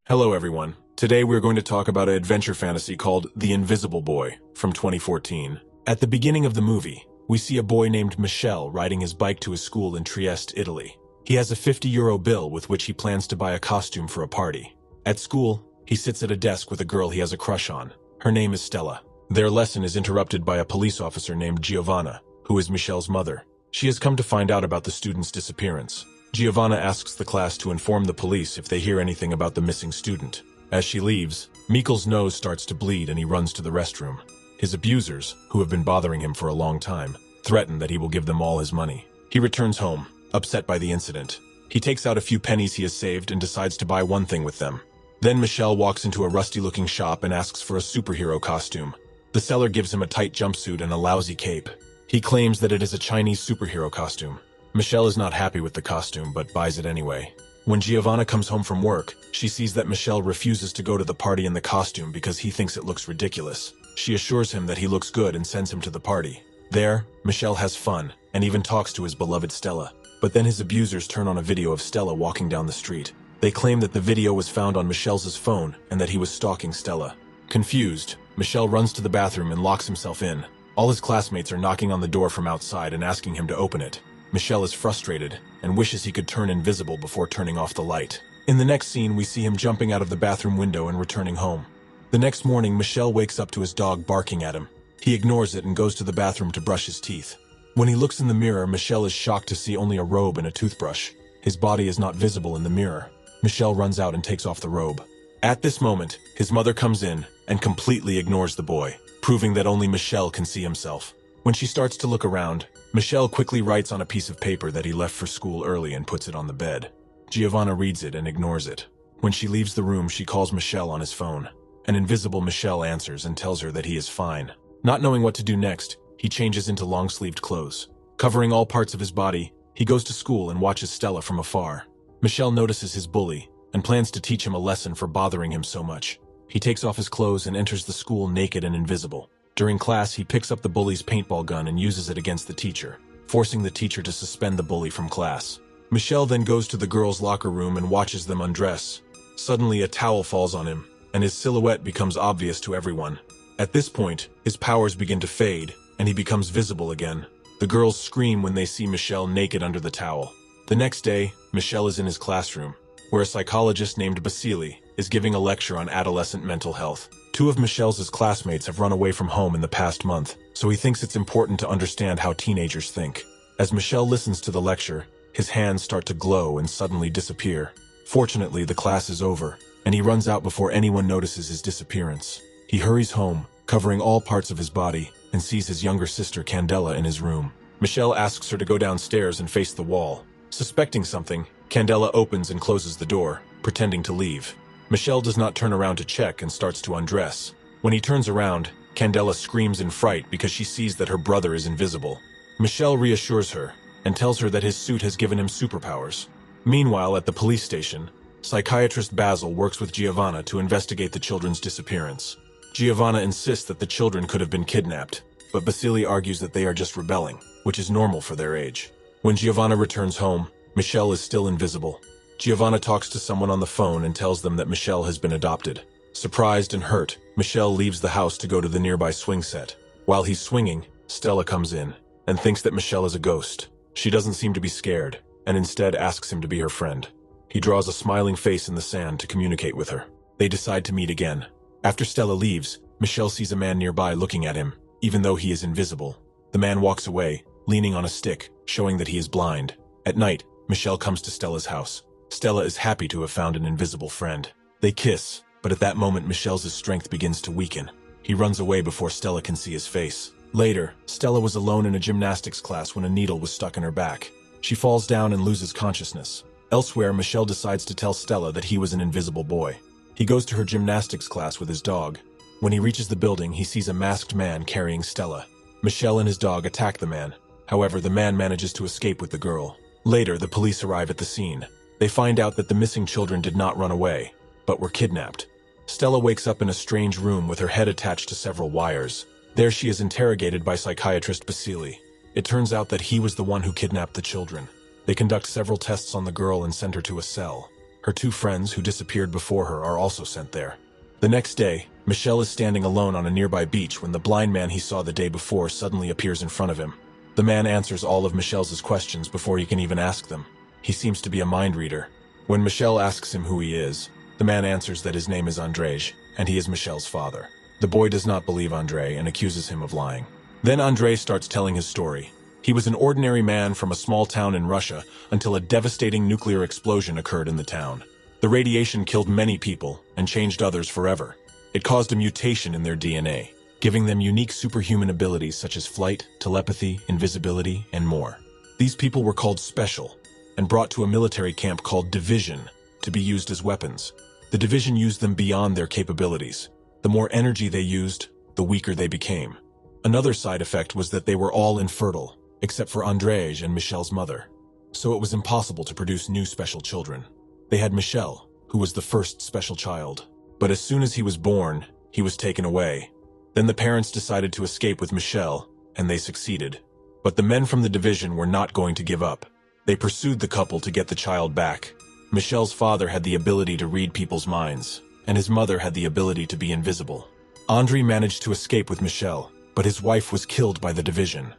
Hello everyone. Today we're going to talk about an adventure fantasy called The Invisible Boy from 2014. At the beginning of the movie, we see a boy named Michel riding his bike to his school in Trieste, Italy. He has a €50 bill with which he plans to buy a costume for a party. At school, he sits at a desk with a girl he has a crush on. Her name is Stella. Their lesson is interrupted by a police officer named Giovanna, who is Michel's mother. She has come to find out about the student's disappearance. Giovanna asks the class to inform the police if they hear anything about the missing student. As she leaves, Michel's nose starts to bleed and he runs to the restroom. His abusers, who have been bothering him for a long time, threaten that he will give them all his money. He returns home, upset by the incident. He takes out a few pennies he has saved and decides to buy one thing with them. Then Michel walks into a rusty-looking shop and asks for a superhero costume. The seller gives him a tight jumpsuit and a lousy cape. He claims that it is a Chinese superhero costume. Michel is not happy with the costume, but buys it anyway. When Giovanna comes home from work, she sees that Michel refuses to go to the party in the costume because he thinks it looks ridiculous. She assures him that he looks good and sends him to the party. There, Michel has fun, and even talks to his beloved Stella. But then his abusers turn on a video of Stella walking down the street. They claim that the video was found on Michel's phone and that he was stalking Stella. Confused, Michel runs to the bathroom and locks himself in. All his classmates are knocking on the door from outside and asking him to open it. Michel is frustrated and wishes he could turn invisible before turning off the light. In the next scene, we see him jumping out of the bathroom window and returning home. The next morning, Michel wakes up to his dog barking at him. He ignores it and goes to the bathroom to brush his teeth. When he looks in the mirror, Michel is shocked to see only a robe and a toothbrush. His body is not visible in the mirror. Michel runs out and takes off the robe. At this moment, his mother comes in and completely ignores the boy, proving that only Michel can see himself. When she starts to look around, Michel quickly writes on a piece of paper that he left for school early and puts it on the bed. Giovanna reads it and ignores it. When she leaves the room, she calls Michel on his phone. An invisible Michel answers and tells her that he is fine. Not knowing what to do next, he changes into long-sleeved clothes. Covering all parts of his body, he goes to school and watches Stella from afar. Michel notices his bully and plans to teach him a lesson for bothering him so much. He takes off his clothes and enters the school naked and invisible. During class, he picks up the bully's paintball gun and uses it against the teacher, forcing the teacher to suspend the bully from class. Michel then goes to the girls' locker room and watches them undress. Suddenly, a towel falls on him, and his silhouette becomes obvious to everyone. At this point, his powers begin to fade, and he becomes visible again. The girls scream when they see Michel naked under the towel. The next day, Michel is in his classroom, where a psychologist named Basili is giving a lecture on adolescent mental health. Two of Michel's classmates have run away from home in the past month, so he thinks it's important to understand how teenagers think. As Michel listens to the lecture, his hands start to glow and suddenly disappear. Fortunately, the class is over, and he runs out before anyone notices his disappearance. He hurries home, covering all parts of his body, and sees his younger sister Candela in his room. Michel asks her to go downstairs and face the wall. Suspecting something, Candela opens and closes the door, pretending to leave. Michel does not turn around to check and starts to undress. When he turns around, Candela screams in fright because she sees that her brother is invisible. Michel reassures her and tells her that his suit has given him superpowers. Meanwhile, at the police station, psychiatrist Basil works with Giovanna to investigate the children's disappearance. Giovanna insists that the children could have been kidnapped, but Basili argues that they are just rebelling, which is normal for their age. When Giovanna returns home, Michel is still invisible. Giovanna talks to someone on the phone and tells them that Michel has been adopted. Surprised and hurt, Michel leaves the house to go to the nearby swing set. While he's swinging, Stella comes in and thinks that Michel is a ghost. She doesn't seem to be scared, and instead asks him to be her friend. He draws a smiling face in the sand to communicate with her. They decide to meet again. After Stella leaves, Michel sees a man nearby looking at him, even though he is invisible. The man walks away, leaning on a stick, showing that he is blind. At night, Michel comes to Stella's house. Stella is happy to have found an invisible friend. They kiss, but at that moment Michel's strength begins to weaken. He runs away before Stella can see his face. Later, Stella was alone in a gymnastics class when a needle was stuck in her back. She falls down and loses consciousness. Elsewhere, Michel decides to tell Stella that he was an invisible boy. He goes to her gymnastics class with his dog. When he reaches the building, he sees a masked man carrying Stella. Michel and his dog attack the man. However, the man manages to escape with the girl. Later, the police arrive at the scene. They find out that the missing children did not run away, but were kidnapped. Stella wakes up in a strange room with her head attached to several wires. There she is interrogated by psychiatrist Basili. It turns out that he was the one who kidnapped the children. They conduct several tests on the girl and send her to a cell. Her two friends who disappeared before her are also sent there. The next day, Michel is standing alone on a nearby beach when the blind man he saw the day before suddenly appears in front of him. The man answers all of Michel's questions before he can even ask them. He seems to be a mind reader. When Michel asks him who he is, the man answers that his name is Andrzej, and he is Michel's father. The boy does not believe Andrzej and accuses him of lying. Then Andrzej starts telling his story. He was an ordinary man from a small town in Russia until a devastating nuclear explosion occurred in the town. The radiation killed many people and changed others forever. It caused a mutation in their DNA, giving them unique superhuman abilities such as flight, telepathy, invisibility, and more. These people were called special and brought to a military camp called Division to be used as weapons. The Division used them beyond their capabilities. The more energy they used, the weaker they became. Another side effect was that they were all infertile, except for Andrzej and Michel's mother. So it was impossible to produce new special children. They had Michel, who was the first special child. But as soon as he was born, he was taken away. Then the parents decided to escape with Michel, and they succeeded. But the men from the Division were not going to give up. They pursued the couple to get the child back. Michel's father had the ability to read people's minds, and his mother had the ability to be invisible. Andrei managed to escape with Michel, but his wife was killed by the Division.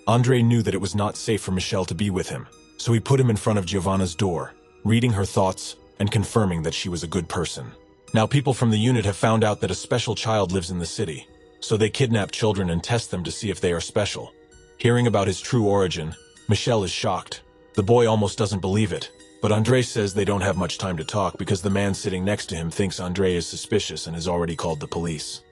Andrei knew that it was not safe for Michel to be with him, so he put him in front of Giovanna's door, reading her thoughts and confirming that she was a good person. Now people from the unit have found out that a special child lives in the city, so they kidnap children and test them to see if they are special. Hearing about his true origin, Michel is shocked. The boy almost doesn't believe it, but Andrei says they don't have much time to talk because the man sitting next to him thinks Andrei is suspicious and has already called the police.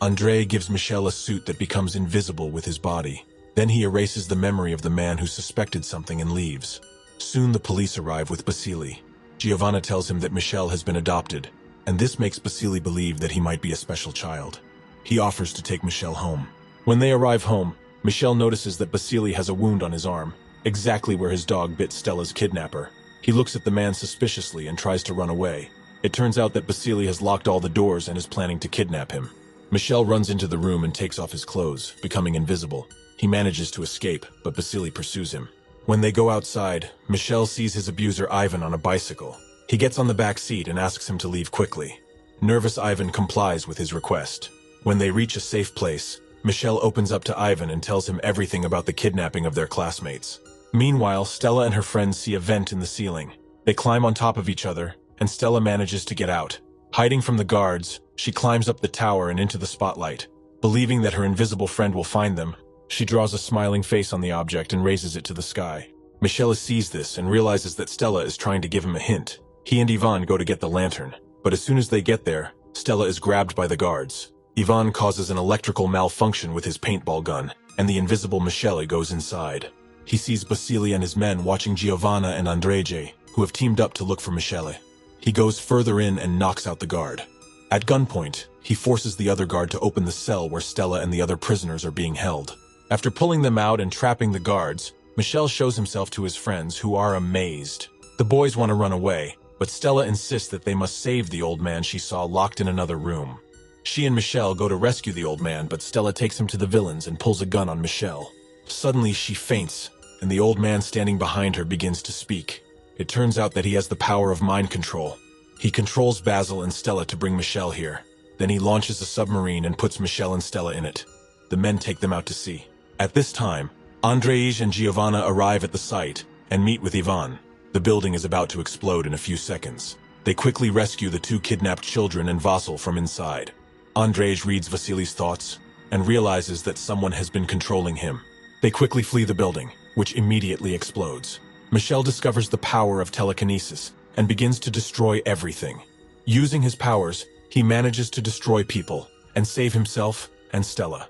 Andrei gives Michel a suit that becomes invisible with his body. Then he erases the memory of the man who suspected something and leaves. Soon the police arrive with Basili. Giovanna tells him that Michel has been adopted, and this makes Basili believe that he might be a special child. He offers to take Michel home. When they arrive home, Michel notices that Basili has a wound on his arm, exactly where his dog bit Stella's kidnapper. He looks at the man suspiciously and tries to run away. It turns out that Basili has locked all the doors and is planning to kidnap him. Michel runs into the room and takes off his clothes, becoming invisible. He manages to escape, but Basili pursues him. When they go outside, Michel sees his abuser Ivan on a bicycle. He gets on the back seat and asks him to leave quickly. Nervous Ivan complies with his request. When they reach a safe place, Michel opens up to Ivan and tells him everything about the kidnapping of their classmates. Meanwhile, Stella and her friends see a vent in the ceiling. They climb on top of each other, and Stella manages to get out. Hiding from the guards, she climbs up the tower and into the spotlight. Believing that her invisible friend will find them, she draws a smiling face on the object and raises it to the sky. Michel sees this and realizes that Stella is trying to give him a hint. He and Ivan go to get the lantern, but as soon as they get there, Stella is grabbed by the guards. Ivan causes an electrical malfunction with his paintball gun, and the invisible Michele goes inside. He sees Basili and his men watching Giovanna and Andrzej, who have teamed up to look for Michele. He goes further in and knocks out the guard. At gunpoint, he forces the other guard to open the cell where Stella and the other prisoners are being held. After pulling them out and trapping the guards, Michel shows himself to his friends, who are amazed. The boys want to run away, but Stella insists that they must save the old man she saw locked in another room. She and Michel go to rescue the old man, but Stella takes him to the villains and pulls a gun on Michel. Suddenly she faints, and the old man standing behind her begins to speak. It turns out that he has the power of mind control. He controls Basil and Stella to bring Michel here. Then he launches a submarine and puts Michel and Stella in it. The men take them out to sea. At this time, Andrzej and Giovanna arrive at the site and meet with Ivan. The building is about to explode in a few seconds. They quickly rescue the two kidnapped children and Vasil from inside. Andrzej reads Vasili's thoughts and realizes that someone has been controlling him. They quickly flee the building, which immediately explodes. Michel discovers the power of telekinesis and begins to destroy everything. Using his powers, he manages to destroy people and save himself and Stella.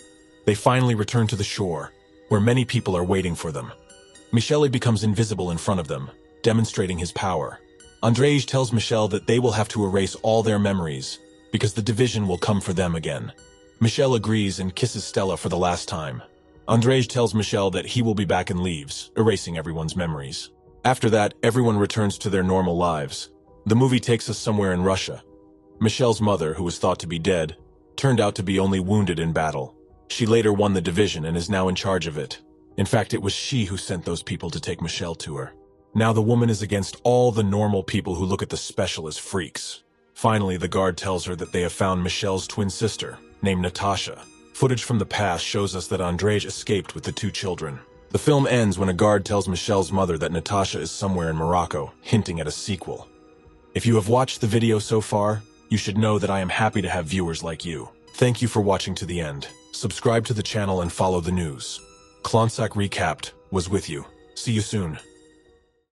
They finally return to the shore, where many people are waiting for them. Michele becomes invisible in front of them, demonstrating his power. Andrzej tells Michel that they will have to erase all their memories, because the division will come for them again. Michel agrees and kisses Stella for the last time. Andrzej tells Michel that he will be back and leaves, erasing everyone's memories. After that, everyone returns to their normal lives. The movie takes us somewhere in Russia. Michel's mother, who was thought to be dead, turned out to be only wounded in battle. She later won the division and is now in charge of it. In fact, it was she who sent those people to take Michel to her. Now the woman is against all the normal people who look at the special as freaks. Finally, the guard tells her that they have found Michelle's twin sister, named Natasha. Footage from the past shows us that Andrzej escaped with the two children. The film ends when a guard tells Michelle's mother that Natasha is somewhere in Morocco, hinting at a sequel. If you have watched the video so far, you should know that I am happy to have viewers like you. Thank you for watching to the end. Subscribe to the channel and follow the news. Klontsak Recapped was with you. See you soon.